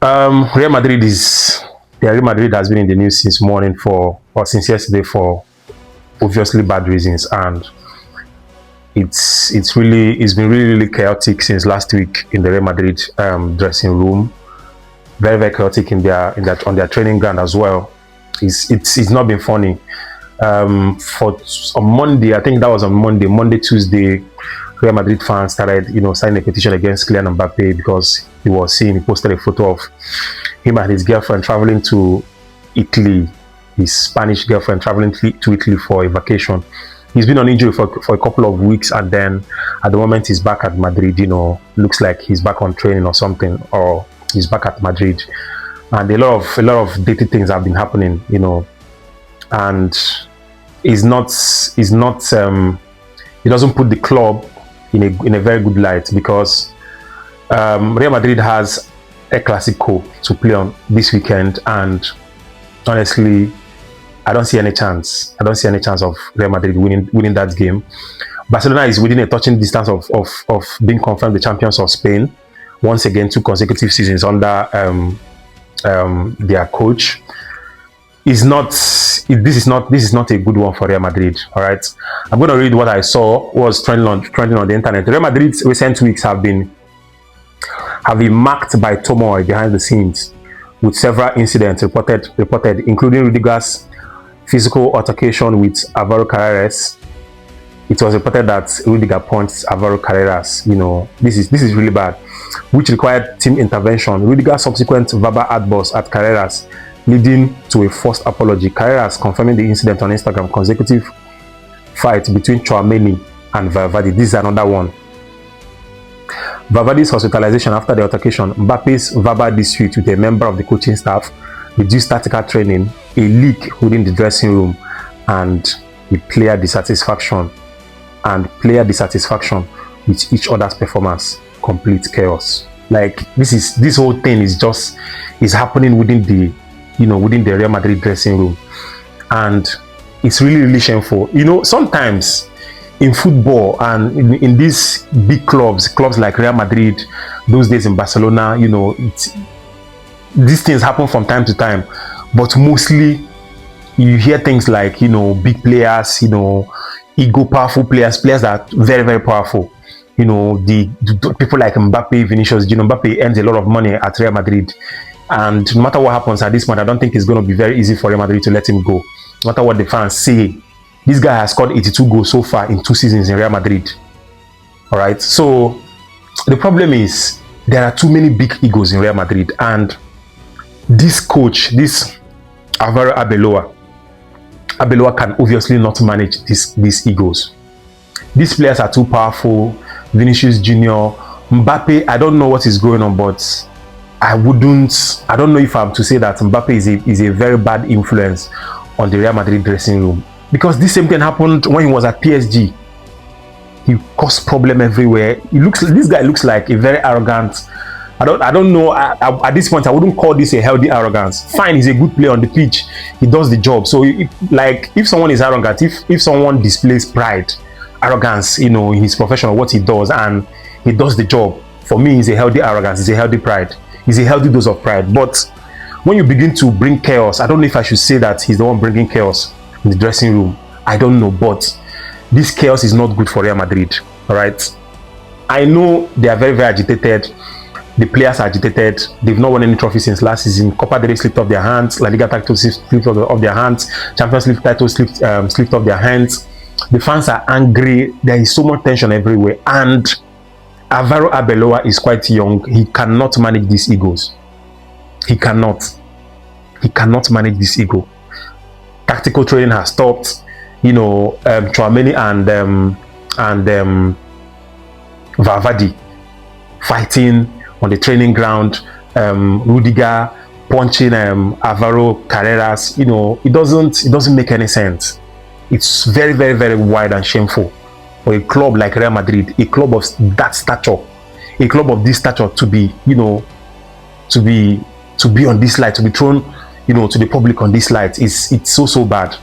Real Madrid has been in the news since morning or since yesterday for obviously bad reasons, and it's been really chaotic since last week in the Real Madrid dressing room. Very chaotic on their training ground as well. It's not been funny. For on Monday, I think that was on Monday, Tuesday, Real Madrid fans started, signing a petition against Kylian Mbappe because he posted a photo of him and his girlfriend traveling to Italy, his Spanish girlfriend traveling to Italy for a vacation. He's been on injury for a couple of weeks, and then at the moment he's back at Madrid. Looks like he's back on training or something, or he's back at Madrid. And a lot of dirty things have been happening, and he doesn't put the club in a very good light, because Real Madrid has a Classico to play on this weekend, and honestly, I don't see any chance of Real Madrid winning that game. Barcelona is within a touching distance of being confirmed the champions of Spain once again, 2 consecutive seasons under their coach. This is not a good one for Real Madrid. All right, I'm going to read what I saw was trending on the internet. Real Madrid's recent weeks have been marked by turmoil behind the scenes, with several incidents reported, including Rudiger's physical altercation with Alvaro Carreras. It was reported that Rudiger punched Alvaro Carreras. This is really bad, which required team intervention. Rudiger's subsequent verbal outburst at Carreras, leading to a forced apology. Carreras confirming the incident on Instagram. Consecutive fight between Tchouaméni and Valverde. This is another one. Valverde's hospitalization after the altercation. Mbappe's verbal dispute with a member of the coaching staff. Reduced tactical training. A leak within the dressing room, and player dissatisfaction with each other's performance. Complete chaos. Like this whole thing is happening within the Real Madrid dressing room, and it's really shameful. Sometimes in football and in these big clubs like Real Madrid, those days in Barcelona, these things happen from time to time, but mostly you hear things like big players, ego powerful players that are very very powerful. The people like Mbappe, Vinicius. Mbappe earns a lot of money at Real Madrid, and no matter what happens at this point, I don't think it's going to be very easy for Real Madrid to let him go. No matter what the fans say, this guy has scored 82 goals so far in 2 seasons in Real Madrid. All right, so the problem is there are too many big egos in Real Madrid, and this coach, this Alvaro Arbeloa can obviously not manage these egos. These players are too powerful. Vinicius Junior, Mbappe, I don't know what is going on, but I don't know if I'm to say that Mbappe is a very bad influence on the Real Madrid dressing room, because this same thing happened when he was at PSG. He caused problem everywhere. This guy looks like a very arrogant. I don't know. At this point, I wouldn't call this a healthy arrogance. Fine, he's a good player on the pitch. He does the job. So, if someone is arrogant, if someone displays pride, arrogance, in his profession or what he does, and he does the job, for me, it's a healthy arrogance. It's a healthy pride. It's a healthy dose of pride. But when you begin to bring chaos, I don't know if I should say that he's the one bringing chaos in the dressing room. I don't know, but this chaos is not good for Real Madrid. All right, I know they are very very agitated. The players are agitated. They've not won any trophy since last season. Copa del Rey slipped off their hands. La Liga title slipped off their hands. Champions League title slipped off their hands. The fans are angry. There is so much tension everywhere. And Alvaro Arbeloa is quite young. He cannot manage these egos. He cannot manage this ego. Tactical training has stopped. Tchouaméni and Valverde fighting on the training ground. Rudiger punching Alvaro Carreras. It doesn't make any sense. It's very very very wide and shameful for a club like Real Madrid, a club of that stature, a club of this stature, to be on this light, to be thrown to the public on this light. It's so bad.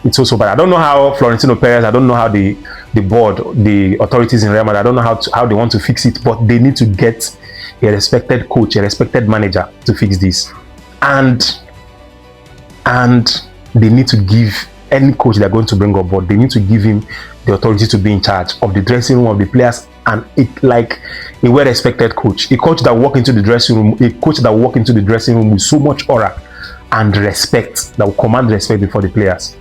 It's so bad. I don't know how Florentino Perez, I don't know how the board, the authorities in Real Madrid, I don't know how they want to fix it, but they need to get a respected coach, a respected manager to fix this. And they need to give any coach they're going to bring on board, they need to give him the authority to be in charge of the dressing room, of the players, and it like a well-respected coach, a coach that walk into the dressing room, a coach that walk into the dressing room with so much aura and respect, that will command respect before the players.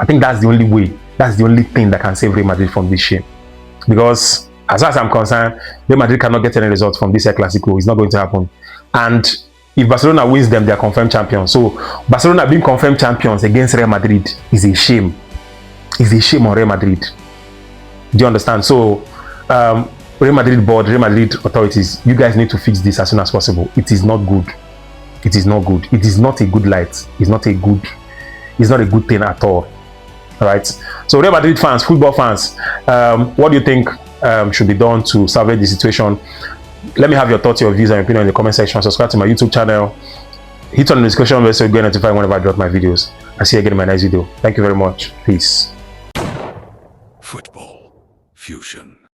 I think that's the only way, that's the only thing that can save Real Madrid from this shame. Because as far as I'm concerned, Real Madrid cannot get any results from this Classico. It's not going to happen. And if Barcelona wins them, they are confirmed champions. So Barcelona being confirmed champions against Real Madrid is a shame. It's a shame on Real Madrid. Do you understand? So Real Madrid board, Real Madrid authorities, you guys need to fix this as soon as possible. It is not good. It is not good. It is not a good light. It's not a good thing at all. All right. So Real Madrid fans, football fans, what do you think should be done to salvage the situation? Let me have your thoughts, your views, and your opinion in the comment section. Subscribe to my YouTube channel. Hit on the notification bell so you get notified whenever I drop my videos. I'll see you again in my next video. Thank you very much. Peace. Football Fusion.